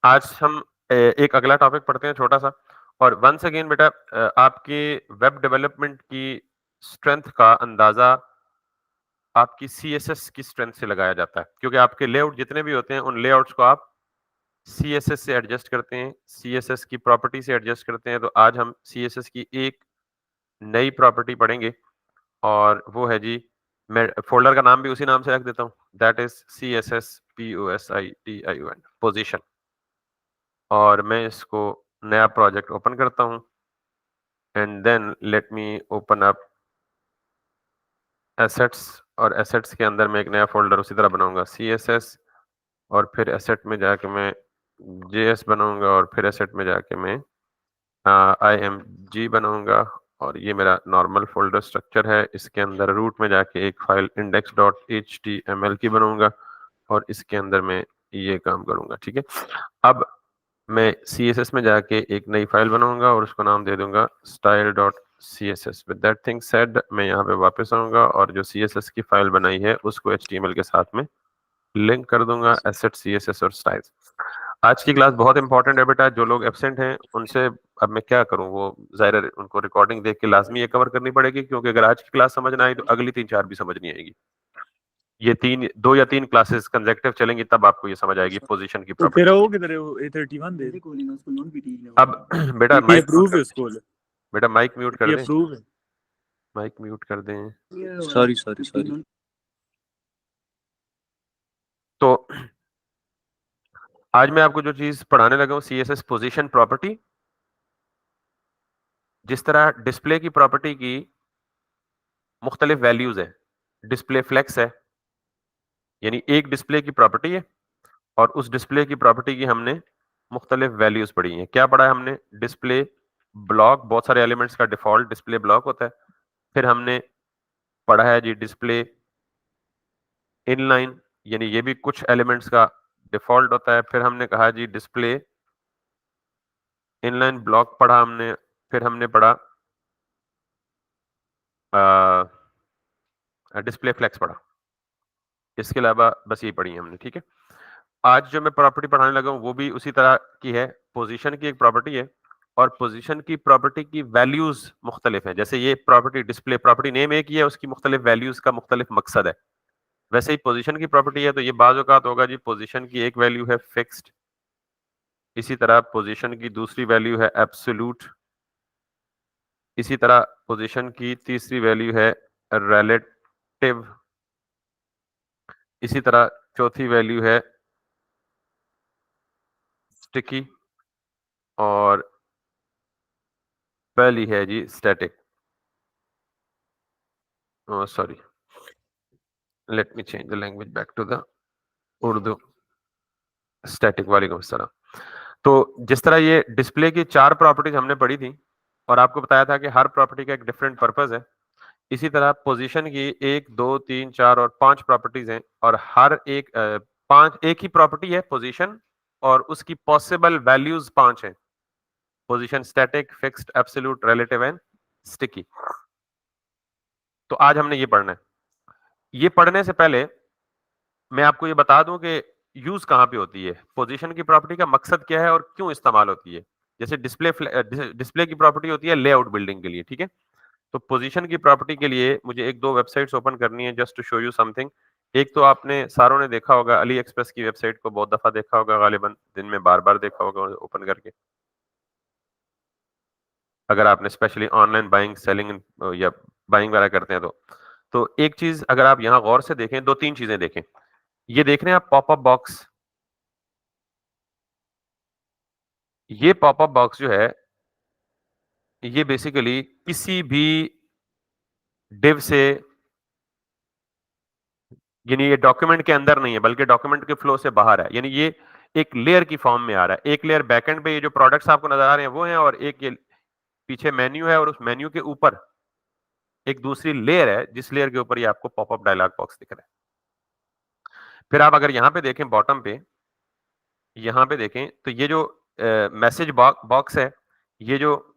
आज हम एक अगला टॉपिक पढ़ते हैं छोटा-सा और वंस अगेन बेटा आपके वेब डेवलपमेंट की स्ट्रेंथ का अंदाज़ा आपकी सीएसएस की स्ट्रेंथ से लगाया जाता है। क्योंकि आपके लेआउट जितने भी होते हैं, उन लेआउट्स को आप सीएसएस से एडजस्ट करते हैं, सीएसएस की प्रॉपर्टी से एडजस्ट करते हैं। तो आज हम सीएसएस की एक नई प्रॉपर्टी पढ़ेंगे और वो है जी, मैं फ़ोल्डर का नाम भी उसी नाम से रख देता हूँ, that is CSS POSITION position. और मैं इसको नया प्रोजेक्ट ओपन करता हूँ and then let me open up assets और एसेट्स के अंदर मैं एक नया फ़ोल्डर उसी तरह बनाऊँगा सीएसएस और फिर एसेट में जाके मैं जेएस बनाऊँगा और फिर एसेट में जाके मैं IMG बनाऊँगा और ये मेरा नॉर्मल फ़ोल्डर स्ट्रक्चर है। इसके अंदर रूट में जाके एक फ़ाइल index.html की बनाऊँगा और इसके अंदर मैं ये काम करूँगा, ठीक है? अब मैं सीएसएस में जाके एक नई फ़ाइल बनाऊँगा और उसको नाम दे दूँगा style.css। With that thing said मैं यहाँ पे वापस आऊँगा और जो सीएसएस की फ़ाइल बनाई है उसको एचटीएमएल के साथ में लिंक कर दूँगा एसेट सीएसएस और स्टाइल्स। आज की क्लास बहुत इंपॉर्टेंट है बेटा, जो लोग एब्सेंट हैं उनसे अब मैं क्या करूँ, वो ज़ाहिर है उनको रिकॉर्डिंग देख के लाज़मी ये कवर करनी पड़ेगी क्योंकि अगर आज की क्लास समझ ना आई तो अगली 3-4 भी समझ नहीं आएगी। ये 2 या 3 क्लासेस कंसेक्टिव चलेंगी तब आपको ये समझ आएगी पोजीशन की तो तेरा प्रॉपर्टी। वो किधर है, वो A31 दे। अब बेटा ये माइक म्यूट अप्रूव कर है दें, स्कूल, बेटा माइक म्यूट कर ये दें, अप्रूव है। माइक म्यूट कर दें। Sorry sorry sorry. तो आज मैं आपको जो चीज़ पढ़ाने लगा हूँ सीएसएस पोजीशन प्रॉपर्टी। जिस तरह डिस्प्ले की प्रॉपर्टी की मुख्तलिफ वैल्यूज है, डिस्प्ले फ्लेक्स है, यानी एक डिस्प्ले की प्रॉपर्टी है और उस डिस्प्ले की प्रॉपर्टी की हमने मुख्तलिफ वैल्यूज पढ़ी हैं। क्या पढ़ा है हमने? डिस्प्ले ब्लॉक, बहुत सारे एलिमेंट्स का डिफॉल्ट डिस्प्ले ब्लॉक होता है। फिर हमने पढ़ा है जी डिस्प्ले इनलाइन, यानी ये भी कुछ एलिमेंट्स का डिफॉल्ट होता है। फिर हमने कहा जी डिस्प्ले इनलाइन ब्लॉक पढ़ा हमने। फिर हमने पढ़ा डिस्प्ले फ्लेक्स पढ़ा। इसके अलावा बस ये पढ़ी है हमने, ठीक है। आज जो मैं प्रॉपर्टी पढ़ाने लगा हूँ वो भी उसी तरह की है। पोजीशन की एक प्रॉपर्टी है और पोजीशन की प्रॉपर्टी की वैल्यूज मुख्तलिफ है। जैसे ये प्रॉपर्टी डिस्प्ले प्रॉपर्टी नेम एक ही है, उसकी मुख्तलिफ वैल्यूज का मुख्तलिफ मकसद है। वैसे ही पोजीशन की प्रॉपर्टी है, तो ये बाज़ औक़ात होगा जी पोजीशन की एक वैल्यू है फिक्स्ड, इसी तरह पोजीशन की दूसरी वैल्यू है एब्सोल्यूट, इसी तरह पोजीशन की तीसरी वैल्यू है रिलेटिव, इसी तरह चौथी वैल्यू है स्टिकी और पहली है जी static. Sorry, let me change the language back to the Urdu. Static, वालेकुम अस्सलाम। तो जिस तरह ये डिस्प्ले की 4 प्रॉपर्टीज हमने पढ़ी थी और आपको बताया था कि हर प्रॉपर्टी का एक डिफरेंट पर्पस है, इसी तरह पोजीशन की 1, 2, 3, 4 और 5 प्रॉपर्टीज हैं और हर एक 5 एक ही प्रॉपर्टी है पोजीशन और उसकी पॉसिबल वैल्यूज 5 हैं। Position, static, fixed, absolute, relative and sticky. तो आज हमने ये पढ़ना है। ये पढ़ने से पहले मैं आपको ये बता दूं कि यूज कहाँ पे होती है, पोजीशन की प्रॉपर्टी का मकसद क्या है और क्यों इस्तेमाल होती है। जैसे डिस्प्ले की प्रॉपर्टी होती है लेआउट बिल्डिंग के लिए, ठीक है। तो पोजीशन की प्रॉपर्टी के लिए मुझे एक दो वेबसाइट्स ओपन करनी है just to show you something. एक तो आपने सारों ने देखा होगा, अली एक्सप्रेस की वेबसाइट को बहुत दफा देखा होगा, गालिबन दिन में बार बार देखा होगा ओपन करके, अगर आपने स्पेशली ऑनलाइन बाइंग सेलिंग या बाइंग वगैरह करते हैं तो एक चीज अगर आप यहाँ गौर से देखें, दो तीन चीजें देखें। ये देख रहे हैं आप पॉपअप बॉक्स, ये पॉपअप बॉक्स जो है ये बेसिकली किसी भी डिव से, यानी ये डॉक्यूमेंट के अंदर नहीं है बल्कि डॉक्यूमेंट के फ्लो से बाहर है, यानी ये एक लेयर की फॉर्म में आ रहा है। एक लेयर बैकएंड पे ये जो प्रोडक्ट्स आपको नजर आ रहे हैं वो हैं और एक ये पीछे मेन्यू है और उस मेन्यू के ऊपर एक दूसरी लेयर है जिस लेयर के ऊपर ये आपको पॉपअप डायलॉग बॉक्स दिख रहा है। फिर आप अगर यहाँ पे देखें बॉटम पे, यहाँ पे देखें तो ये जो मैसेज बॉक्स है, ये जो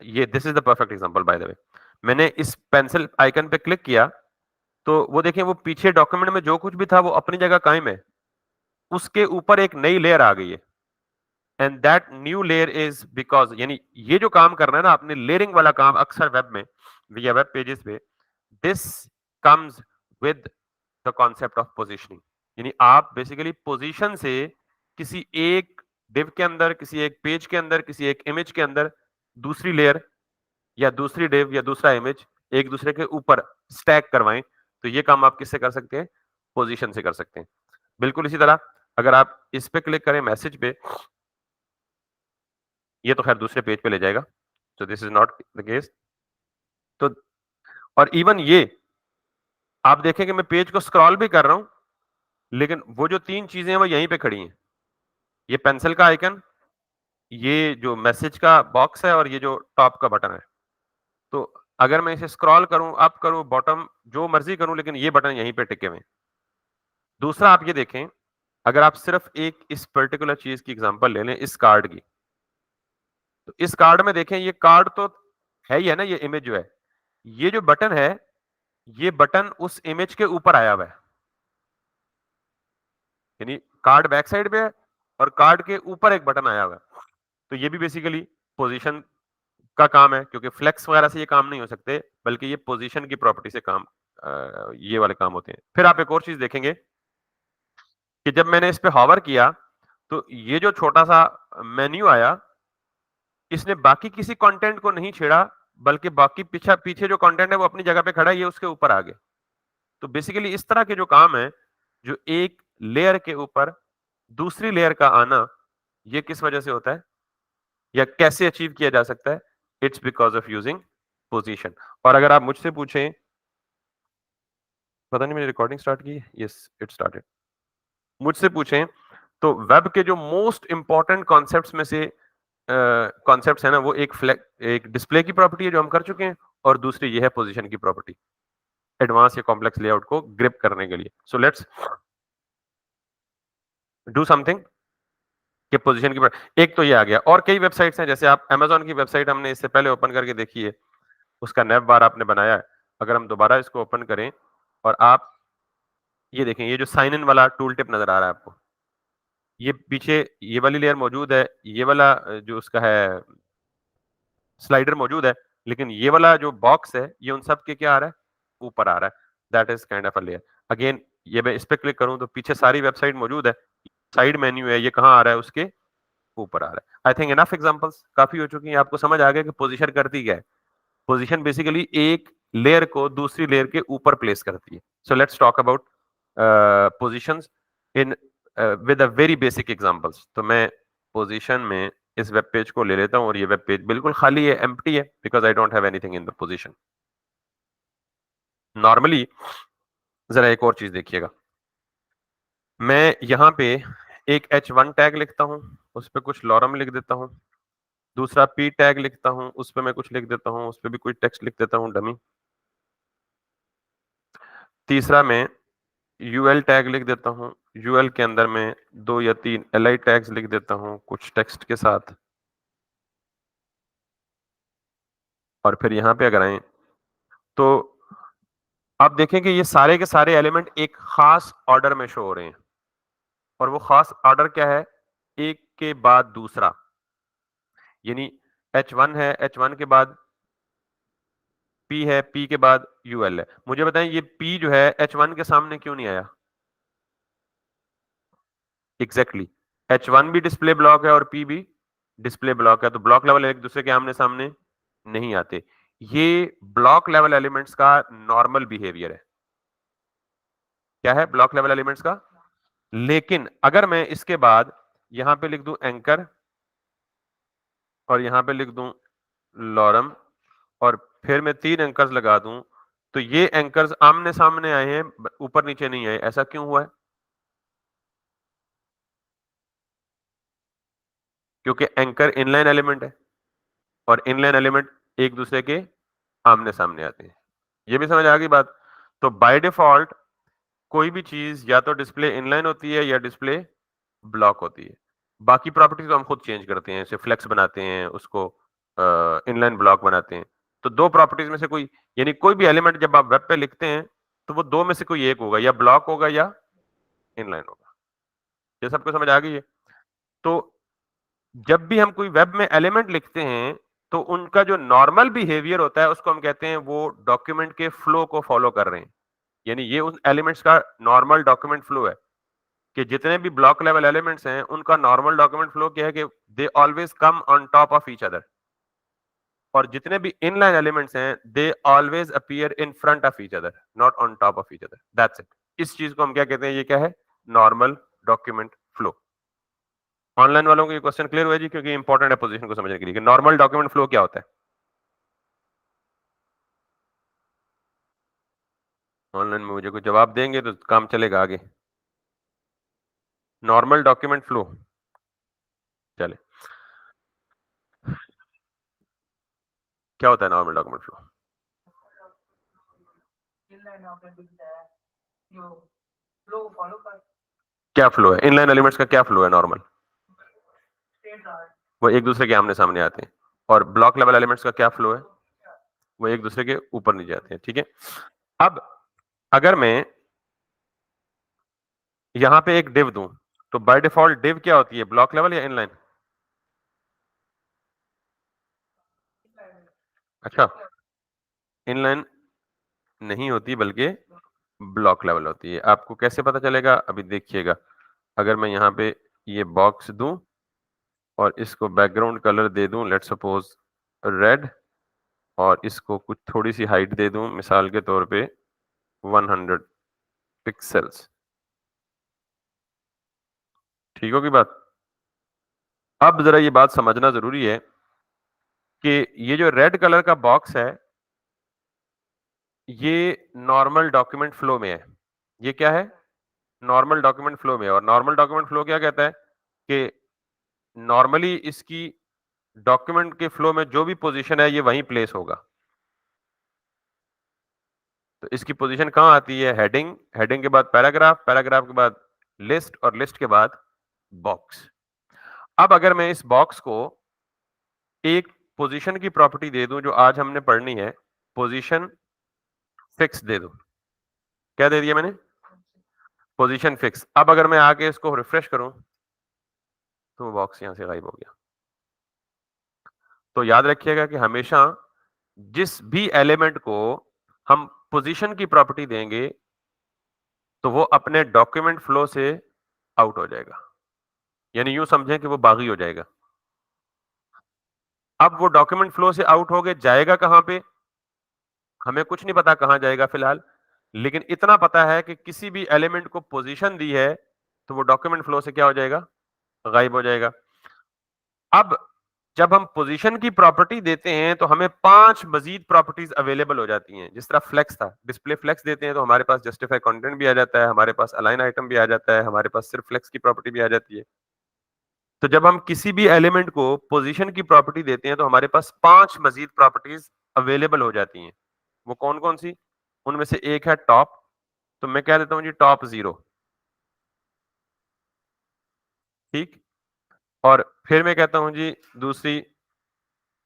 ये this is the perfect example by the way. मैंने इस पेंसिल आइकन पे क्लिक किया तो वो देखें वो पीछे डॉक्यूमेंट में जो कुछ भी था वो अपनी जगह कायम है। उसके ऊपर एक नई लेयर आ गई है, and that new layer is because, यानी ये जो काम करना है ना आपने, लेयरिंग वाला काम अक्सर वेब में या वेब पेजेस पे, this comes with the concept of positioning. यानी आप बेसिकली पोजीशन से किसी एक डिव के अंदर, किसी एक पेज के अंदर, किसी एक इमेज के अंदर दूसरी लेयर या दूसरी डिव या दूसरा इमेज एक दूसरे के ऊपर स्टैक करवाएं, तो ये काम आप किससे कर सकते हैं? पोजीशन से कर सकते हैं। बिल्कुल इसी तरह अगर आप इस पे क्लिक करें मैसेज पे, ये तो खैर दूसरे पेज पे ले जाएगा, so this is not the case. तो और इवन ये आप देखें कि मैं पेज को स्क्रॉल भी कर रहा हूं, लेकिन वो जो तीन चीजें हैं वो यहीं पे खड़ी हैं, ये पेंसिल का आइकन, ये जो मैसेज का बॉक्स है, और ये जो टॉप का बटन है। तो अगर मैं इसे स्क्रॉल करूं, अप करूं, बॉटम, जो मर्जी करूं, लेकिन ये बटन यहीं पे टिके हुए हैं। दूसरा आप ये देखें, अगर आप सिर्फ एक इस पर्टिकुलर चीज की एग्जांपल ले लें, इस कार्ड की, तो इस कार्ड में देखें, ये कार्ड तो है ही है ना, ये इमेज जो है, ये जो बटन है, ये बटन उस इमेज के ऊपर आया हुआ है। यानी कार्ड बैक साइड पे है और कार्ड के ऊपर एक बटन आया हुआ है। तो ये भी बेसिकली पोजीशन का काम है, क्योंकि फ्लेक्स वगैरह से ये काम नहीं हो सकते, बल्कि ये पोजीशन की प्रॉपर्टी से काम, ये वाले काम होते हैं। फिर आप एक और चीज देखेंगे कि जब मैंने इस पे हॉवर किया, तो ये जो छोटा सा मेन्यू आया, इसने बाकी किसी कंटेंट को नहीं छेड़ा, बल्कि बाकी पीछे पीछे जो कंटेंट है वो अपनी जगह पे खड़ा है, ये उसके ऊपर आ गया। तो बेसिकली इस तरह के जो काम है, जो एक लेयर के ऊपर दूसरी लेयर का आना, ये किस वजह से होता है या कैसे अचीव किया जा सकता है? It's because of using position. और अगर आप मुझसे पूछें, पता नहीं मैंने रिकॉर्डिंग स्टार्ट की, यस इट स्टार्टेड। मुझसे पूछें तो वेब के जो मोस्ट इंपॉर्टेंट कॉन्सेप्ट्स में से कॉन्सेप्ट्स है ना, वो एक डिस्प्ले की प्रॉपर्टी है जो हम कर चुके हैं, और दूसरी ये है पोजीशन की प्रॉपर्टी, एडवांस या कॉम्प्लेक्स लेआउट को ग्रिप करने के लिए। सो लेट्स डू समथिंग कि पोजीशन की एक तो ये आ गया, और कई वेबसाइट्स हैं, जैसे आप Amazon की वेबसाइट हमने इससे पहले ओपन करके देखी है, उसका नैव बार आपने बनाया है। अगर हम दोबारा इसको ओपन करें और आप ये देखें, ये जो साइन इन वाला टूल टिप नजर आ रहा है आपको, ये पीछे ये वाली लेयर मौजूद है, ये वाला जो उसका है स्लाइडर मौजूद है, लेकिन ये वाला जो बॉक्स है, ये उन सब के क्या आ रहा है? ऊपर आ रहा है। That is kind of a layer. Again ये मैं इस पे क्लिक करूं तो पीछे सारी वेबसाइट मौजूद है, साइड मेन्यू है, ये कहाँ आ रहा है? उसके ऊपर आ रहा है। आई थिंक इनफ एग्जांपल्स काफी हो चुकी हैं, आपको समझ आ गया कि पोजीशन करती क्या है। पोजीशन बेसिकली एक लेयर को दूसरी लेयर के ऊपर प्लेस करती है। So let's talk about positions in with a very basic examples. तो मैं पोजीशन में इस वेब पेज को ले लेता हूं, और ये वेब पेज बिल्कुल खाली है, एम्प्टी है, because I don't have anything in the position. Normally जरा एक और चीज देखिएगा, मैं यहाँ पे एक h1 टैग लिखता हूँ, उस पर कुछ लॉरम लिख देता हूँ, दूसरा p टैग लिखता हूँ, उस पर मैं कुछ लिख देता हूँ, उस पर भी कोई टेक्स्ट लिख देता हूँ डमी, तीसरा मैं ul टैग लिख देता हूँ, ul के अंदर मैं 2 या 3 li टैग्स लिख देता हूँ कुछ टेक्स्ट के साथ। और फिर यहाँ पे अगर आए तो आप देखें कि ये सारे के सारे एलिमेंट एक खास ऑर्डर में शो हो रहे हैं, और वो खास ऑर्डर क्या है? एक के बाद दूसरा। यानी h1 है, h1 के बाद p है, p के बाद ul है। मुझे बताएं ये p जो है h1 के सामने क्यों नहीं आया? एग्जैक्टली h1 भी डिस्प्ले ब्लॉक है और p भी डिस्प्ले ब्लॉक है, तो ब्लॉक लेवल एक दूसरे के आमने सामने नहीं आते। ये ब्लॉक लेवल एलिमेंट्स का नॉर्मल बिहेवियर है। क्या है ब्लॉक लेवल एलिमेंट्स का? लेकिन अगर मैं इसके बाद यहां पे लिख दूं एंकर, और यहां पे लिख दूं लॉरम, और फिर मैं 3 एंकर्स लगा दूं, तो ये एंकर्स आमने सामने आए हैं, ऊपर नीचे नहीं आए। ऐसा क्यों हुआ है? क्योंकि एंकर इनलाइन एलिमेंट है, और इनलाइन एलिमेंट एक दूसरे के आमने सामने आते हैं। ये भी समझ आ गई बात? तो बाय डिफॉल्ट कोई भी चीज या तो डिस्प्ले इनलाइन होती है या डिस्प्ले ब्लॉक होती है। बाकी प्रॉपर्टीज तो हम खुद चेंज करते हैं, जैसे फ्लेक्स बनाते हैं, उसको इनलाइन ब्लॉक बनाते हैं। तो दो प्रॉपर्टीज में से कोई, यानी कोई भी एलिमेंट जब आप वेब पे लिखते हैं, तो वो दो में से कोई एक होगा, या ब्लॉक होगा या इनलाइन होगा। ये सबको समझ आ गई है? तो जब भी हम कोई वेब में एलिमेंट लिखते हैं तो उनका जो नॉर्मल बिहेवियर होता है उसको हम कहते हैं वो डॉक्यूमेंट के फ्लो को फॉलो कर रहे हैं। यानी ये उन एलिमेंट्स का नॉर्मल डॉक्यूमेंट फ्लो है कि जितने भी ब्लॉक लेवल एलिमेंट्स हैं उनका नॉर्मल डॉक्यूमेंट फ्लो क्या है कि they always come on top of each other, और जितने भी इनलाइन एलिमेंट्स हैं they always appear in front of each other, not on top of each other. That's it. इस चीज को हम क्या कहते हैं? ये क्या है? Normal document flow. ऑनलाइन वालों को ये क्वेश्चन क्लियर हुआ जी, क्योंकि इंपॉर्टेंट है पोजीशन को समझने के लिए कि नॉर्मल डॉक्यूमेंट फ्लो क्या होता है। ऑनलाइन में मुझे कोई जवाब देंगे तो काम चलेगा आगे। नॉर्मल डॉक्यूमेंट फ्लो चले, क्या होता है नॉर्मल डॉक्यूमेंट फ्लो? क्या फ्लो है? इनलाइन एलिमेंट्स का क्या फ्लो है नॉर्मल? वो एक दूसरे के आमने सामने आते हैं। और ब्लॉक लेवल एलिमेंट्स का क्या फ्लो है? वो एक दूसरे के ऊपर नीचे आते हैं। ठीक है, अब अगर मैं यहां पे एक डिव दूं तो बाय डिफॉल्ट डिव क्या होती है? ब्लॉक लेवल या इनलाइन? अच्छा, इनलाइन नहीं होती बल्कि ब्लॉक लेवल होती है। आपको कैसे पता चलेगा? अभी देखिएगा। अगर मैं यहाँ पे ये बॉक्स दूं और इसको बैकग्राउंड कलर दे दूं, लेट्स सपोज रेड, और इसको कुछ थोड़ी सी हाइट दे दूं, मिसाल के तौर पे 100 पिक्सेल्स, ठीक होगी बात? अब जरा ये बात समझना जरूरी है कि ये जो रेड कलर का बॉक्स है ये नॉर्मल डॉक्यूमेंट फ्लो में है। ये क्या है? नॉर्मल डॉक्यूमेंट फ्लो में है। और नॉर्मल डॉक्यूमेंट फ्लो क्या कहता है कि नॉर्मली इसकी डॉक्यूमेंट के फ्लो में जो भी पोजीशन है ये वहीं प्लेस होगा। तो इसकी पोजीशन कहां आती है? हेडिंग, हेडिंग के बाद पैराग्राफ, पैराग्राफ के बाद लिस्ट, और लिस्ट के बाद बॉक्स। अब अगर मैं इस बॉक्स को एक पोजीशन की प्रॉपर्टी दे दूं जो आज हमने पढ़नी है, पोजीशन फिक्स दे दूं। क्या दे दिया मैंने? Position fix. अब अगर मैं आके इसको रिफ्रेश करूं तो वो बॉक्स यहां से गायब हो गया। तो याद रखिएगा कि हमेशा जिस भी एलिमेंट को हम पोजीशन की प्रॉपर्टी देंगे तो वो अपने डॉक्यूमेंट फ्लो से आउट हो जाएगा, यानी यूं समझें कि वो बागी हो जाएगा। अब वो डॉक्यूमेंट फ्लो से आउट हो गए, जाएगा कहां पे? हमें कुछ नहीं पता कहां जाएगा फिलहाल, लेकिन इतना पता है कि किसी भी एलिमेंट को पोजीशन दी है तो वो डॉक्यूमेंट फ्लो से क्या हो जाएगा? गायब हो जाएगा। अब जब हम पोजीशन की प्रॉपर्टी देते हैं तो हमें 5 मजीद प्रॉपर्टीज अवेलेबल हो जाती हैं। जिस तरह फ्लेक्स था, डिस्प्ले फ्लेक्स देते हैं तो हमारे पास जस्टिफाई कंटेंट भी आ जाता है, हमारे पास अलाइन आइटम भी आ जाता है, हमारे पास सिर्फ फ्लेक्स की प्रॉपर्टी भी आ जाती है। तो जब हम किसी भी एलिमेंट को पोजीशन की प्रॉपर्टी देते हैं तो हमारे पास 5 मजीद प्रॉपर्टीज अवेलेबल हो जाती हैं। वो कौन कौन सी? उनमें से एक है टॉप, तो मैं कह देता हूं जी टॉप 0, ठीक। और फिर मैं कहता हूं जी दूसरी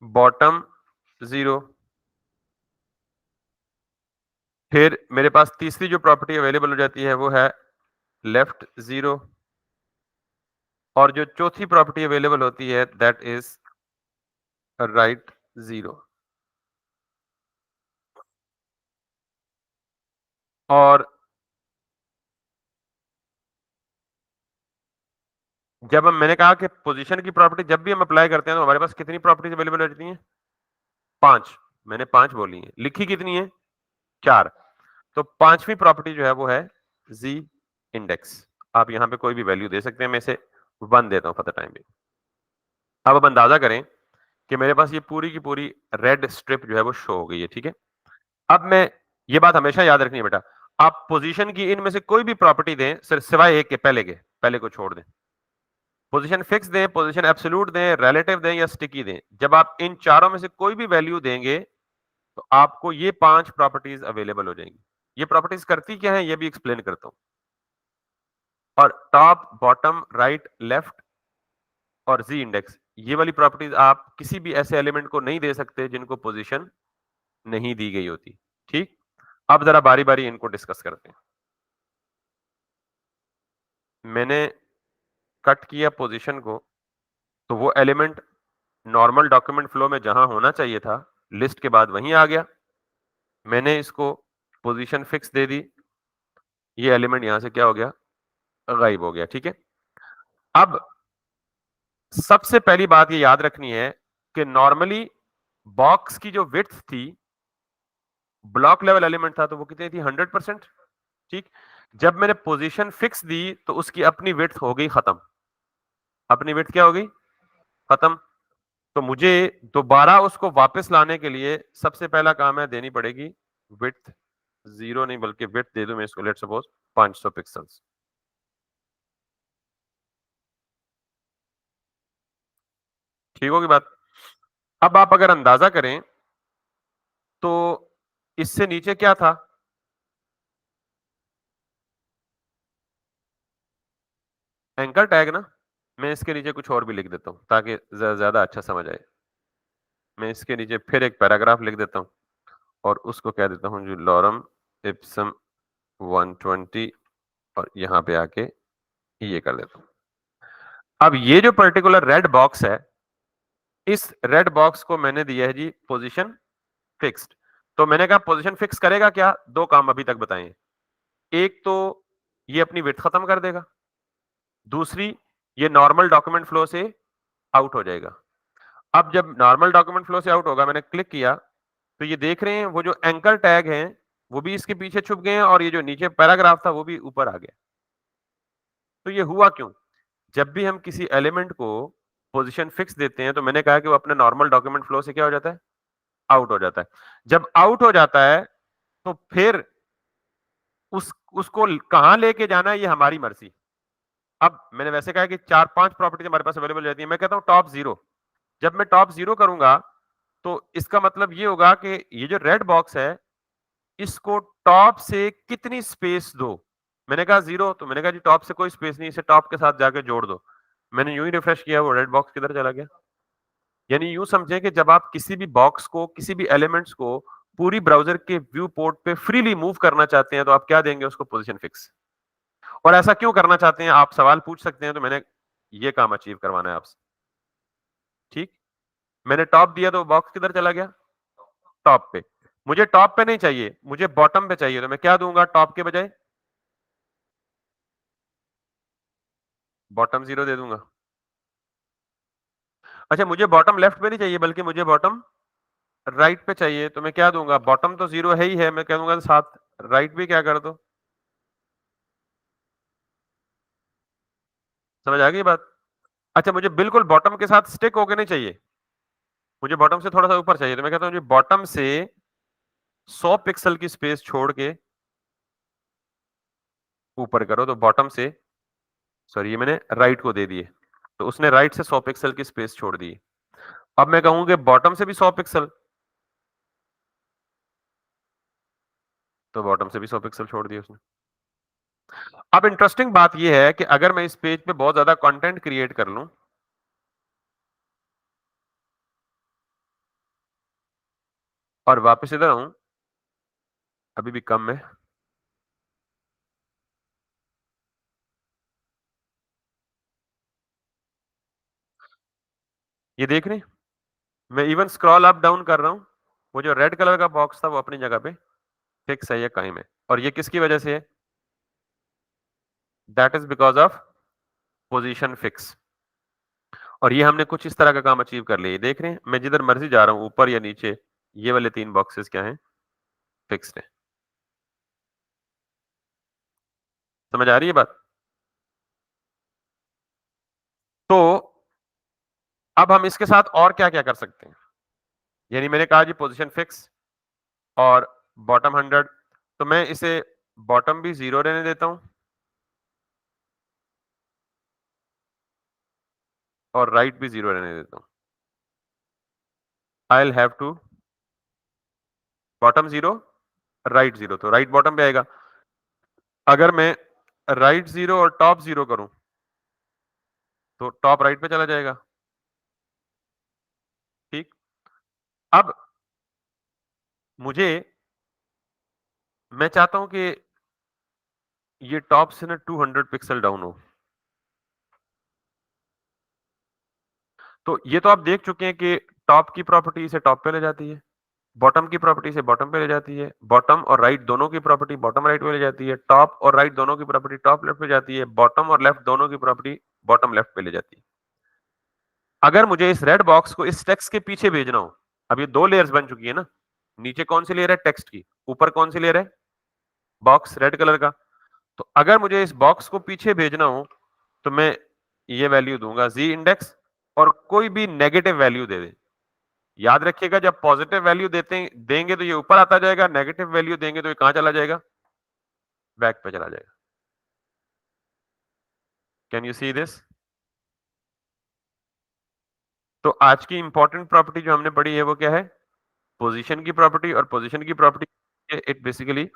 बॉटम 0। फिर मेरे पास तीसरी जो प्रॉपर्टी अवेलेबल हो जाती है वो है लेफ्ट 0, और जो चौथी प्रॉपर्टी अवेलेबल होती है दैट इज राइट 0। और जब हम, मैंने कहा कि पोजीशन की प्रॉपर्टी जब भी हम अप्लाई करते हैं तो हमारे पास कितनी प्रॉपर्टीज अवेलेबल हो जाती हैं? 5। मैंने 5 बोली है, लिखी कितनी है? 4। तो पांचवी प्रॉपर्टी जो है वो है जी इंडेक्स। आप यहां पे कोई भी वैल्यू दे सकते हैं, मैं इसे 1 देता हूं फॉर द टाइम भी। अब आप अंदाजा करें कि मेरे पास ये पूरी की पूरी रेड स्ट्रिप जो है वो शो हो गई है, ठीक है। अब मैं, ये बात हमेशा याद रखनी है बेटा, आप पोजीशन की इनमें से कोई भी प्रॉपर्टी दें सिर्फ सिवाय एक के, पहले को छोड़ दें। पोजीशन फिक्स दें, पोजीशन एब्सोल्यूट दें, रिलेटिव दें या स्टिकी दें, जब आप इन चारों में से कोई भी वैल्यू देंगे तो आपको ये 5 प्रॉपर्टीज अवेलेबल हो जाएंगी। ये प्रॉपर्टीज करती क्या है ये भी एक्सप्लेन करता हूं। और टॉप, बॉटम, राइट, लेफ्ट और जी इंडेक्स, ये वाली प्रॉपर्टीज आप किसी भी ऐसे एलिमेंट को नहीं दे सकते जिनको पोजीशन नहीं दी गई होती, ठीक। अब जरा बारी बारी इनको डिस्कस करते हैं। मैंने कट किया पोजीशन को, तो वो एलिमेंट नॉर्मल डॉक्यूमेंट फ्लो में जहां होना चाहिए था लिस्ट के बाद वहीं आ गया। मैंने इसको पोजीशन फिक्स दे दी, ये एलिमेंट यहां से क्या हो गया, गायब हो गया। ठीक है, अब सबसे पहली बात ये याद रखनी है कि नॉर्मली बॉक्स की जो विड्थ थी, ब्लॉक लेवल एलिमेंट था, तो वो कितनी थी, 100%। ठीक, जब मैंने पोजीशन फिक्स दी तो उसकी अपनी विड्थ हो गई खत्म। अपनी विड्थ क्या हो गई, खत्म। तो मुझे दोबारा उसको वापस लाने के लिए सबसे पहला काम है, देनी पड़ेगी विड्थ 0 नहीं बल्कि विड्थ दे दूं मैं इसको, लेट सपोज 500 पिक्सल्स। ठीक होगी बात। अब आप अगर अंदाजा करें तो इससे नीचे क्या था, एंकर टैग ना। मैं इसके नीचे कुछ और भी लिख देता हूं ताकि ज्यादा अच्छा समझ आए। मैं इसके नीचे फिर एक पैराग्राफ लिख देता हूं और उसको कह देता हूं जो लॉरम इप्सम 120, और यहां पे आके ये कर देता हूं। अब ये जो पर्टिकुलर रेड बॉक्स है, इस रेड बॉक्स को मैंने दिया है जी पोजीशन फिक्स्ड। तो मैंने कहा पोजीशन फिक्स करेगा क्या, दो काम अभी तक बताए। एक तो ये अपनी विड्थ खत्म कर देगा, दूसरी ये नॉर्मल डॉक्यूमेंट फ्लो से आउट हो जाएगा। अब जब नॉर्मल डॉक्यूमेंट फ्लो से आउट होगा, मैंने क्लिक किया, तो ये देख रहे हैं वो जो एंकर टैग हैं वो भी इसके पीछे छुप गए हैं और ये जो नीचे पैराग्राफ था वो भी ऊपर आ गया। तो ये हुआ क्यों, जब भी हम किसी एलिमेंट को पोजीशन फिक्स देते हैं तो मैंने कहा कि वो अपने नॉर्मल डॉक्यूमेंट फ्लो से क्या हो जाता है, आउट हो जाता है। जब आउट हो जाता है तो फिर उसको कहां लेके जाना है ये हमारी मर्जी। अब मैंने वैसे कहा कि 4-5 प्रॉपर्टीज हमारे पास अवेलेबल रहती है, मैं कहता हूं टॉप 0। जब मैं टॉप 0 करूंगा तो इसका मतलब ये होगा कि ये जो रेड बॉक्स है इसको टॉप से कितनी स्पेस दो। मैंने कहा 0, तो मैंने कहा जी टॉप से कोई स्पेस नहीं, इसे टॉप के साथ जाके जोड़ दो। मैंने यूं ही रिफ्रेश किया, वो रेड बॉक्स किधर चला गया। यानी यूं समझें कि जब आप किसी भी बॉक्स को, किसी भी एलिमेंट्स को पूरी ब्राउजर के व्यू पोर्ट पे फ्रीली मूव करना चाहते हैं तो आप क्या देंगे उसको, पोजीशन फिक्स। और ऐसा क्यों करना चाहते हैं आप सवाल पूछ सकते हैं, तो मैंने ये काम अचीव करवाना है आपसे। ठीक, मैंने टॉप दिया तो बॉक्स किधर चला गया, टॉप पे। मुझे टॉप पे नहीं चाहिए, मुझे बॉटम पे चाहिए, तो मैं क्या दूंगा टॉप के बजाय, बॉटम 0 दे दूंगा। अच्छा, मुझे बॉटम लेफ्ट पे नहीं चाहिए बल्कि मुझे बॉटम राइट पे चाहिए, तो मैं क्या दूंगा, बॉटम तो 0 है ही है, मैं कह दूंगा साथ राइट भी क्या कर दो। समझ आ गई बात। अच्छा, मुझे बिल्कुल बॉटम के साथ स्टिक होके नहीं चाहिए, मुझे बॉटम से थोड़ा सा ऊपर चाहिए, तो मैं कहता हूँ जी बॉटम से 100 पिक्सल की स्पेस छोड़ के ऊपर करो, तो बॉटम से, सॉरी ये मैंने राइट को दे दिए, तो उसने राइट से 100 पिक्सल की स्पेस छोड़ दी। अब मैं कहूंगा बॉटम से भी 100 पिक्सल, तो बॉटम से भी 100 पिक्सल छोड़ दिए उसने। अब इंटरेस्टिंग बात यह है कि अगर मैं इस पेज पे बहुत ज्यादा कंटेंट क्रिएट कर लूं और वापस इधर आऊं, अभी भी कम है। ये देख रहे हैं, मैं इवन स्क्रॉल अप डाउन कर रहा हूं, वो जो रेड कलर का बॉक्स था वो अपनी जगह पे फिक्स है या कायम है। और ये किसकी वजह से है, that is because of position fix. और ये हमने कुछ इस तरह का काम अचीव कर लिया। देख रहे हैं, मैं जिधर मर्जी जा रहा हूं ऊपर या नीचे, ये वाले 3 बॉक्सेस क्या हैं, फिक्स्ड है। समझ आ रही है बात। तो अब हम इसके साथ और क्या क्या कर सकते हैं, यानी मैंने कहा जी पोजीशन फिक्स और बॉटम 100, तो मैं इसे बॉटम भी 0 रहने देता हूं और राइट भी 0 रहने देता हूं। I will have to bottom 0 right 0, तो राइट बॉटम पे आएगा। अगर मैं राइट 0 और टॉप 0 करूं तो टॉप राइट पे चला जाएगा। ठीक, अब मुझे, मैं चाहता हूं कि ये टॉप से ना 200 पिक्सल डाउन हो। तो ये तो आप देख चुके हैं कि टॉप की प्रॉपर्टी से टॉप पे ले जाती है, बॉटम की प्रॉपर्टी से बॉटम पे ले जाती है, बॉटम और राइट दोनों की प्रॉपर्टी बॉटम राइट पे ले जाती है, टॉप और राइट दोनों की प्रॉपर्टी टॉप लेफ्ट पे जाती है, बॉटम और लेफ्ट दोनों की प्रॉपर्टी बॉटम लेफ्ट पे ले जाती है। अगर मुझे इस रेड बॉक्स को इस टेक्स्ट के पीछे भेजना हो, अब ये 2 लेयर्स बन चुकी है ना, नीचे कौन सी लेयर है टेक्स्ट की, ऊपर कौन सी लेयर है बॉक्स रेड कलर का। तो अगर मुझे इस बॉक्स को पीछे भेजना हो तो मैं ये वैल्यू दूंगा जी इंडेक्स और कोई भी नेगेटिव वैल्यू दे दे। याद रखिएगा जब पॉजिटिव वैल्यू देंगे तो ये ऊपर आता जाएगा, नेगेटिव वैल्यू देंगे तो ये कहां चला जाएगा, बैक पे चला जाएगा। Can you see this? तो आज की इंपॉर्टेंट प्रॉपर्टी जो हमने पढ़ी है वो क्या है, पोजीशन की प्रॉपर्टी। और पोजीशन की property it basically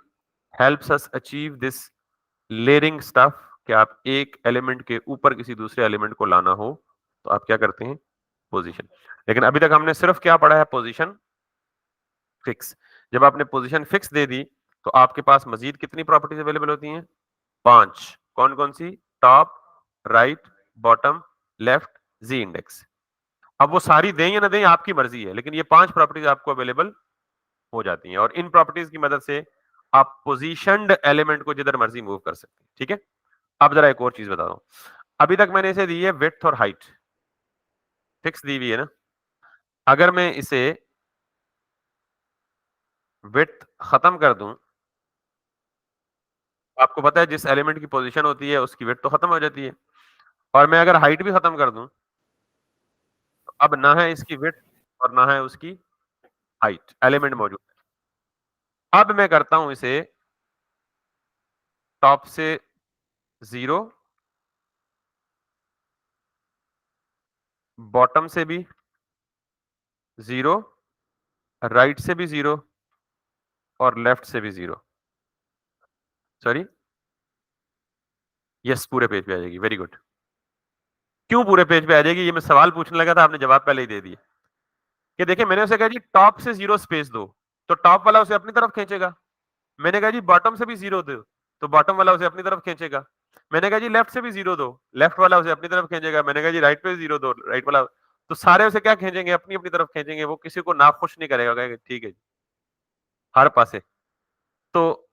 helps us achieve this layering stuff कि आप एक एलिमेंट के ऊपर किसी दूसरे एलिमेंट को लाना हो तो आप क्या करते हैं, पोजीशन। लेकिन अभी तक हमने सिर्फ क्या पढ़ा है, पोजीशन फिक्स। जब आपने पोजीशन फिक्स दे दी तो आपके पास मजीद कितनी प्रॉपर्टीज अवेलेबल होती हैं, 5। कौन कौन सी, टॉप, राइट, बॉटम, लेफ्ट, जी इंडेक्स। अब वो सारी दें या ना दें आपकी मर्जी है, लेकिन ये 5 प्रॉपर्टीज आपको अवेलेबल हो जाती हैं और इन प्रॉपर्टीज की मदद से आप पोजीशनड एलिमेंट को जिधर मर्जी मूव कर सकते हैं। ठीक है, अब जरा एक और चीज बता दूं। अभी तक मैंने इसे दी है विड्थ और हाइट, फिक्स दी हुई है ना। अगर मैं इसे विड्थ खत्म कर दूं, आपको पता है जिस एलिमेंट की पोजीशन होती है उसकी विड्थ तो खत्म हो जाती है, और मैं अगर हाइट भी खत्म कर दूं तो अब ना है इसकी विड्थ और ना है उसकी हाइट, एलिमेंट मौजूद है। अब मैं करता हूं इसे टॉप से 0, बॉटम से भी 0, राइट से भी 0 और लेफ्ट से भी 0। सॉरी, यस, पूरे पेज पे आ जाएगी। Very good. क्यों पूरे पेज पे आ जाएगी, ये मैं सवाल पूछने लगा था, आपने जवाब पहले ही दे दिया। कि देखिए मैंने उसे कहा जी टॉप से 0 स्पेस दो, तो टॉप वाला उसे अपनी तरफ खींचेगा। मैंने कहा जी बॉटम से भी 0 दो, तो बॉटम वाला उसे अपनी तरफ खींचेगा। मैंने कहा जी लेफ्ट से भी 0 दो, लेफ्ट वाला उसे अपनी तरफ खींचेगा। मैंने कहा जी राइट पे 0 दो, राइट वाला। तो सारे उसे क्या खींचेंगे, अपनी अपनी तरफ खींचेंगे। वो किसी को नाखुश नहीं करेगा, कहेगा ठीक है जी, हर पासे। तो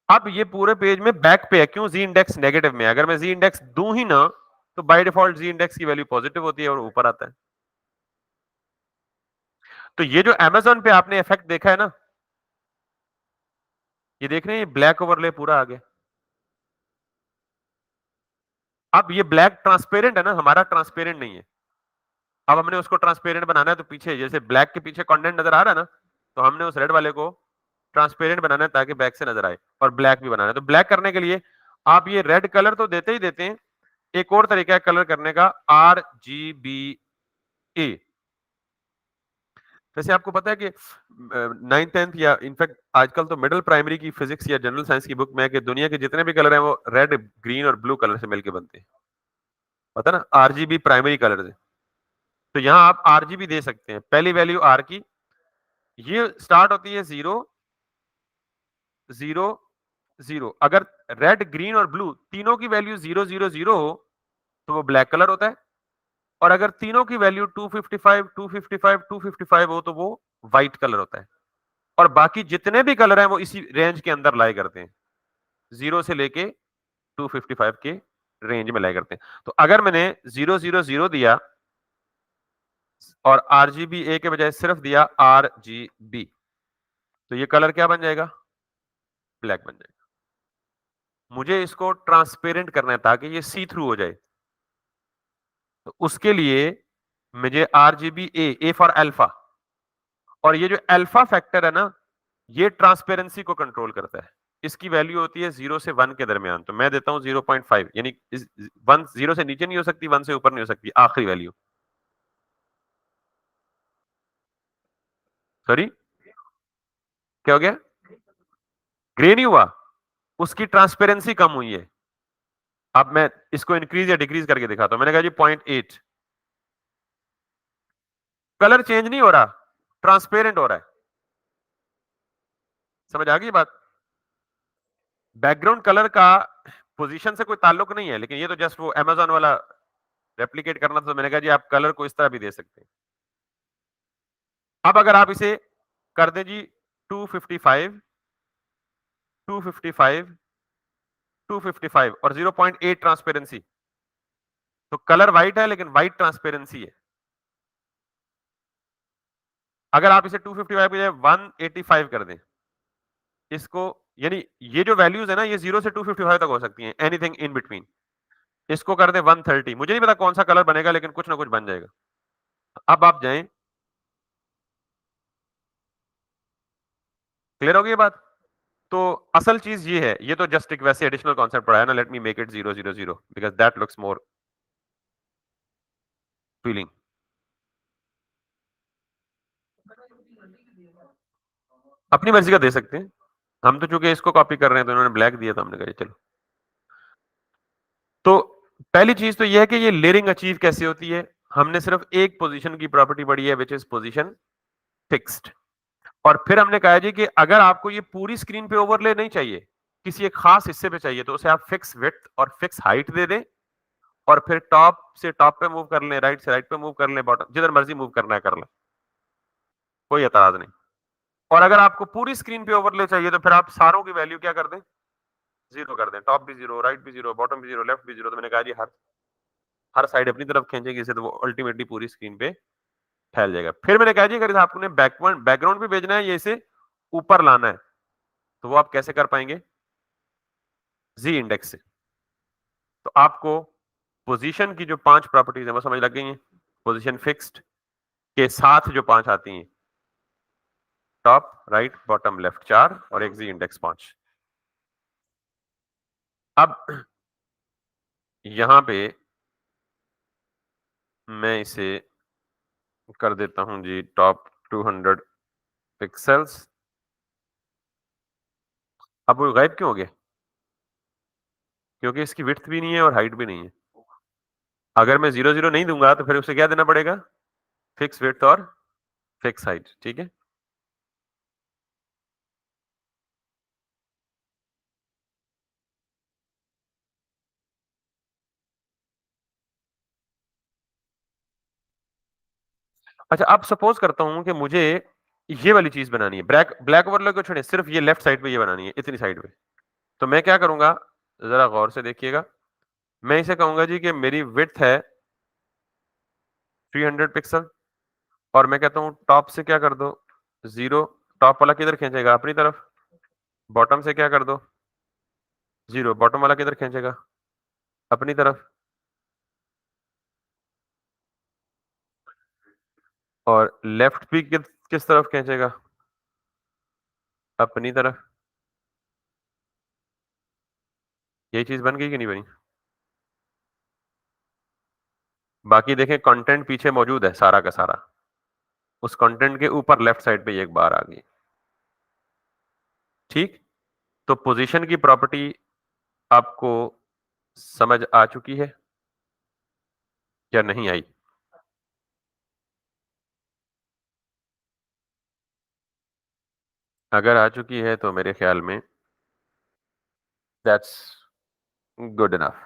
अब ये पूरे पेज में बैक पे है, क्यों, जी इंडेक्स नेगेटिव में है। अगर मैं जी इंडेक्स दूं ही ना तो बाय डिफॉल्ट जी इंडेक्स की वैल्यू पॉजिटिव होती है और ऊपर आता है। तो ये जो अमेज़न पे आपने इफेक्ट देखा है ना, ये देख रहे हैं, ये ब्लैक ओवरले पूरा आ गया। अब ये ब्लैक ट्रांसपेरेंट है ना, हमारा ट्रांसपेरेंट नहीं है। अब हमने उसको ट्रांसपेरेंट बनाना है, तो पीछे जैसे ब्लैक के पीछे कंटेंट नजर आ रहा है ना, तो हमने उस रेड वाले को ट्रांसपेरेंट बनाना है ताकि बैक से नजर आए, और ब्लैक भी बनाना है। तो ब्लैक करने के लिए आप ये रेड कलर तो देते ही देते हैं, एक और तरीका है कलर करने का, RGBA। वैसे आपको पता है कि 9th 10th या इनफैक्ट आजकल तो मिडिल प्राइमरी की फिजिक्स या जनरल साइंस की बुक में है कि दुनिया के जितने भी कलर हैं वो रेड, ग्रीन और ब्लू कलर से मिलकर बनते हैं। पता ना, आरजीबी प्राइमरी कलर है। तो यहां आप आरजीबी दे सकते हैं। पहली वैल्यू आर की, ये स्टार्ट होती है 0 0 0। अगर रेड, ग्रीन और ब्लू तीनों की वैल्यू 0 0 0 हो तो वो ब्लैक कलर होता है, और अगर तीनों की वैल्यू 255 255 255 हो तो वो व्हाइट कलर होता है। और बाकी जितने भी कलर हैं वो इसी रेंज के अंदर लाई करते हैं, 0 से लेके 255 के रेंज में लाई करते हैं। तो अगर मैंने 0 0 0 दिया और आरजीबी ए के बजाय सिर्फ दिया आरजीबी, तो ये कलर क्या बन जाएगा, ब्लैक बन जाएगा। मुझे इसको ट्रांसपेरेंट करना है ताकि ये सी थ्रू हो जाए, तो उसके लिए मुझे आरजीबी ए फॉर अल्फा, और ये जो अल्फा फैक्टर है ना, ये ट्रांसपेरेंसी को कंट्रोल करता है। इसकी वैल्यू होती है 0 से 1 के दरमियान, तो मैं देता हूं 0.5, यानी 1 0 से नीचे नहीं हो सकती, 1 से ऊपर नहीं हो सकती, आखिरी वैल्यू। सॉरी, क्या हो गया, ग्रे नहीं हुआ, उसकी ट्रांसपेरेंसी कम हुई है। अब मैं इसको इंक्रीज या डिक्रीज करके दिखाता हूं। मैंने कहा जी 0.8, कलर चेंज नहीं हो रहा, ट्रांसपेरेंट हो रहा है। समझ आ गई बात? बैकग्राउंड कलर का पोजीशन से कोई ताल्लुक नहीं है, लेकिन ये तो जस्ट वो अमेजोन वाला रेप्लिकेट करना था तो मैंने कहा जी आप कलर को इस तरह भी दे सकते हैं। अब अगर आप इसे कर दें जी 255 255 255 और 0.8 ट्रांसपेरेंसी, तो कलर व्हाइट है लेकिन व्हाइट ट्रांसपेरेंसी है। अगर आप इसे 255 की जगह 185 कर दें इसको, यानी ये जो वैल्यूज है ना ये 0 से 255 तक हो सकती हैं, एनीथिंग इन बिटवीन। इसको कर दें 130, मुझे नहीं पता कौन सा कलर बनेगा लेकिन कुछ ना कुछ बन जाएगा। अब आप जाएं, क्लियर हो गई ये बात? तो असल चीज ये है, ये तो जस्ट एक वैसे एडिशनल कॉन्सेप्ट पढ़ा है ना, let me make it 000 because that looks more feeling. अपनी मर्जी का दे सकते हैं, हम तो चूंकि इसको कॉपी कर रहे हैं तो इन्होंने ब्लैक दिया तो हमने कहा चलो। तो पहली चीज तो यह है कि ये लेयरिंग अचीव कैसे होती है। हमने सिर्फ एक पोजीशन की प्रॉपर्टी पढ़ी है विच इज पोजीशन फिक्स्ड, और फिर हमने कहा जी कि अगर आपको ये पूरी स्क्रीन पे ओवरले नहीं चाहिए, किसी एक खास हिस्से पे चाहिए, तो उसे आप फिक्स विड्थ और फिक्स हाइट दे दें, और फिर टॉप से टॉप पे मूव कर लें, राइट से राइट पे मूव कर लें, बॉटम जिधर मर्जी मूव करना है कर लें, कोई एतराज नहीं। और अगर आपको पूरी स्क्रीन पे ओवरले चाहिए तो फिर आप सारों की वैल्यू क्या कर दें, 0 कर दें, टॉप भी 0, राइट भी 0, बॉटम भी 0, लेफ्ट भी 0। तो मैंने कहा जी हर हर साइड अपनी तरफ खींचेगी इसे तो वो अल्टीमेटली पूरी स्क्रीन पे फैल जाएगा। फिर मैंने कहा जी अगर आपने बैकग्राउंड भी भेजना है, ये इसे ऊपर लाना है, तो वो आप कैसे कर पाएंगे, जी इंडेक्स से। तो आपको पोजीशन की जो 5 प्रॉपर्टीज है वो समझ लग गई हैं। पोजीशन फिक्स्ड के साथ जो 5 आती हैं, टॉप राइट बॉटम लेफ्ट 4 और एक जी इंडेक्स 5। अब यहां पे मैं इसे कर देता हूं जी टॉप 200 पिक्सल्स। अब वो गायब क्यों हो गया, क्योंकि इसकी विड्थ भी नहीं है और हाइट भी नहीं है। अगर मैं 0 0 नहीं दूंगा तो फिर उसे क्या देना पड़ेगा, फिक्स विड्थ और फिक्स हाइट, ठीक है। अच्छा अब सपोज करता हूं कि मुझे ये वाली चीज बनानी है, ब्लैक ब्लैक ओवरले को छोड़िए, सिर्फ ये लेफ्ट साइड पे ये बनानी है, इतनी साइड पे। तो मैं क्या करूंगा, जरा गौर से देखिएगा। मैं इसे कहूंगा जी कि मेरी विड्थ है 300 पिक्सल, और मैं कहता हूं टॉप से क्या कर दो 0, टॉप वाला किधर खींचेगा, अपनी तरफ। बॉटम से क्या कर दो 0, बॉटम वाला किधर खींचेगा, अपनी तरफ। और लेफ्ट भी किस तरफ खींचेगा, अपनी तरफ। यही चीज बन गई कि नहीं बनी। बाकी देखें कंटेंट पीछे मौजूद है सारा का सारा, उस कंटेंट के ऊपर लेफ्ट साइड पे एक बार आ गई, ठीक। तो पोजीशन की प्रॉपर्टी आपको समझ आ चुकी है या नहीं आई। अगर आ चुकी है तो मेरे ख्याल में दैट्स गुड इनफ,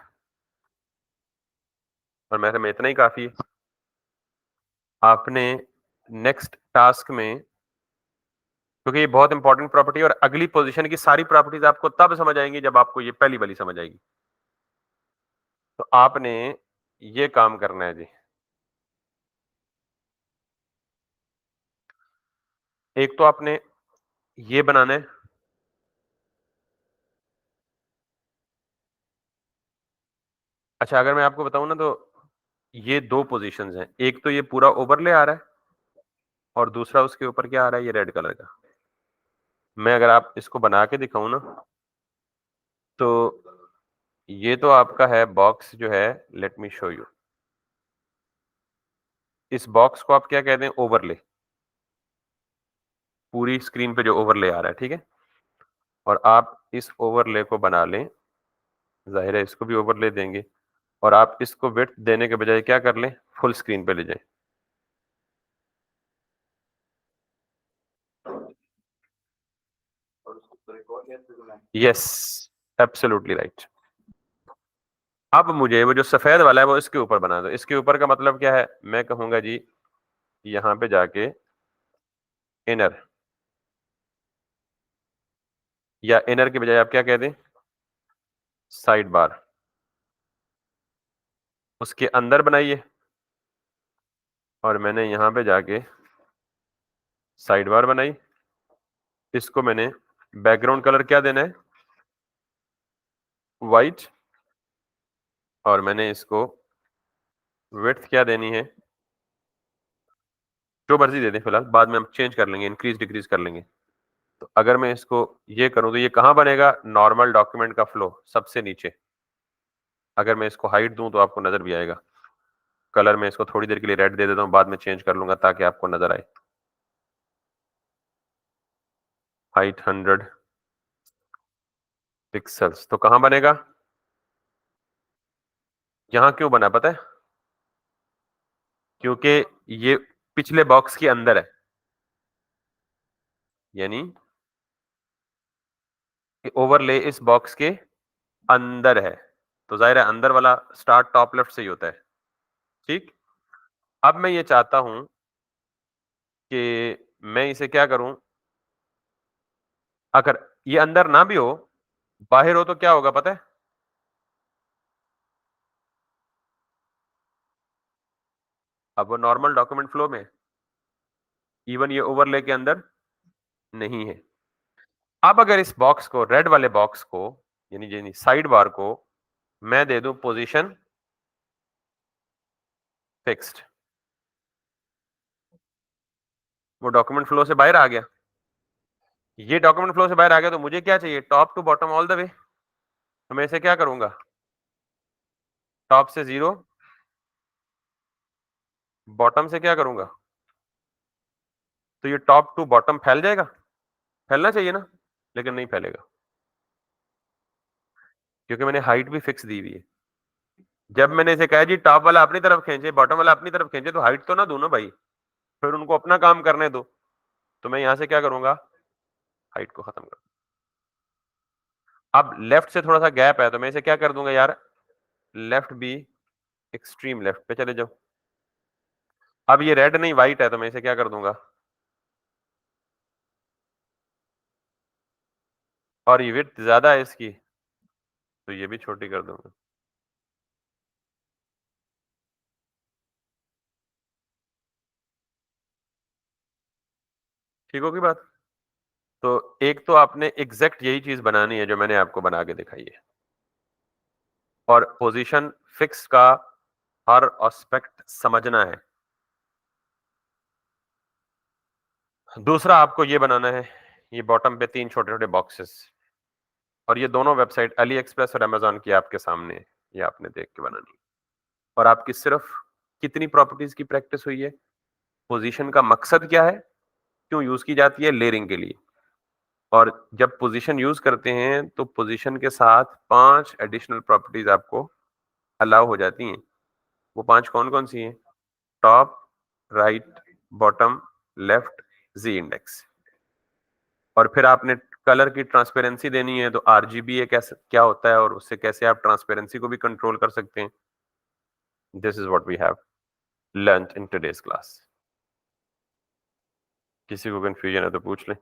और मेरे में इतना ही काफी है। आपने नेक्स्ट टास्क में, क्योंकि ये बहुत इंपॉर्टेंट प्रॉपर्टी और अगली पोजीशन की सारी प्रॉपर्टीज आपको तब समझ आएंगी जब आपको ये पहली वाली समझ आएगी। तो आपने ये काम करना है जी, एक तो आपने ये बनाना है। अच्छा अगर मैं आपको बताऊं ना, तो ये दो पोजीशंस हैं, एक तो ये पूरा ओवरले आ रहा है और दूसरा उसके ऊपर क्या आ रहा है, ये रेड कलर का। मैं अगर आप इसको बना के दिखाऊं ना, तो ये तो आपका है बॉक्स जो है, लेट मी शो यू। इस बॉक्स को आप क्या कहते हैं, ओवरले, पूरी स्क्रीन पे जो ओवरले आ रहा है, ठीक है। और आप इस ओवरले को बना लें, जाहिर है इसको भी ओवरले देंगे, और आप इसको विड्थ देने के बजाय क्या कर लें, फुल स्क्रीन पे ले जाएं। Yes, absolutely right. अब मुझे वो जो सफेद वाला है वो इसके ऊपर बना दो। इसके ऊपर का मतलब क्या है, मैं कहूंगा जी यहां पे जाके इनर, या इनर के बजाय आप क्या कह दें, साइड बार। उसके अंदर बनाइए और मैंने यहां पे जाके साइड बार बनाई। इसको मैंने बैकग्राउंड कलर क्या देना है, वाइट, और मैंने इसको विड्थ क्या देनी है, जो मर्जी दे दें, फिलहाल बाद में हम चेंज कर लेंगे, इंक्रीज डिक्रीज कर लेंगे। तो अगर मैं इसको ये करूं तो ये कहां बनेगा, नॉर्मल डॉक्यूमेंट का फ्लो सबसे नीचे। अगर मैं इसको हाइट दूं तो आपको नजर भी आएगा। कलर में इसको थोड़ी देर के लिए रेड दे देता हूं, बाद में चेंज कर लूंगा ताकि आपको नजर आए। हाइट 100 पिक्सल्स, तो कहां बनेगा, यहां क्यों बना पता है, क्योंकि ये पिछले बॉक्स के अंदर है, यानी ओवरले इस बॉक्स के अंदर है। तो जाहिर है अंदर वाला स्टार्ट टॉप लेफ्ट से ही होता है। ठीक, अब मैं ये चाहता हूं कि मैं इसे क्या करूं, अगर ये अंदर ना भी हो, बाहर हो, तो क्या होगा पता है, अब वो नॉर्मल डॉक्यूमेंट फ्लो में इवन ये ओवरले के अंदर नहीं है। अब अगर इस बॉक्स को, रेड वाले बॉक्स को, यानी साइड बार को मैं दे दूं पोजीशन फिक्स्ड, वो डॉक्यूमेंट फ्लो से बाहर आ गया। ये डॉक्यूमेंट फ्लो से बाहर आ गया तो मुझे क्या चाहिए, top to bottom all the way. तो मैं इसे क्या करूंगा, टॉप से 0, बॉटम से क्या करूंगा, तो ये टॉप टू बॉटम फैल जाएगा, फैलना चाहिए ना, लेकिन नहीं फैलेगा क्योंकि मैंने हाइट भी फिक्स दी हुई है। जब मैंने इसे कहा जी टॉप वाला अपनी तरफ खींचे, बॉटम वाला अपनी तरफ खींचे, तो हाइट तो ना दूं ना भाई, फिर उनको अपना काम करने दो। तो मैं यहां से क्या करूंगा, हाइट को खत्म कर। अब लेफ्ट से थोड़ा सा गैप है तो मैं इसे क्या कर दूंगा यार, लेफ्ट बी एक्सट्रीम लेफ्ट पे चले जाओ। अब ये रेड नहीं व्हाइट है तो मैं इसे क्या कर दूंगा, और ये विड्थ ज्यादा है इसकी तो ये भी छोटी कर दूंगा। ठीक होगी बात। तो एक तो आपने एग्जैक्ट यही चीज बनानी है जो मैंने आपको बना के दिखाई है, और पोजीशन फिक्स का हर एस्पेक्ट समझना है। दूसरा आपको ये बनाना है, ये बॉटम पे 3 छोटे छोटे बॉक्सेस, और ये दोनों वेबसाइट अली एक्सप्रेस और अमेजोन की आपके सामने है, ये आपने देख के बनानी है। और आपकी सिर्फ कितनी प्रॉपर्टीज की प्रैक्टिस हुई है, पोजीशन का मकसद क्या है, क्यों यूज की जाती है, लेयरिंग के लिए। और जब पोजीशन यूज करते हैं तो पोजीशन के साथ 5 एडिशनल प्रॉपर्टीज आपको अलाउ हो जाती हैं। वो 5 कौन कौन सी हैं, टॉप, राइट, बॉटम, लेफ्ट, जी इंडेक्स। और फिर आपने कलर की ट्रांसपेरेंसी देनी है, तो आरजीबी ये कैसे क्या होता है और उससे कैसे आप ट्रांसपेरेंसी को भी कंट्रोल कर सकते हैं। This is what we have learned in today's class. किसी को कंफ्यूजन है तो पूछ लें।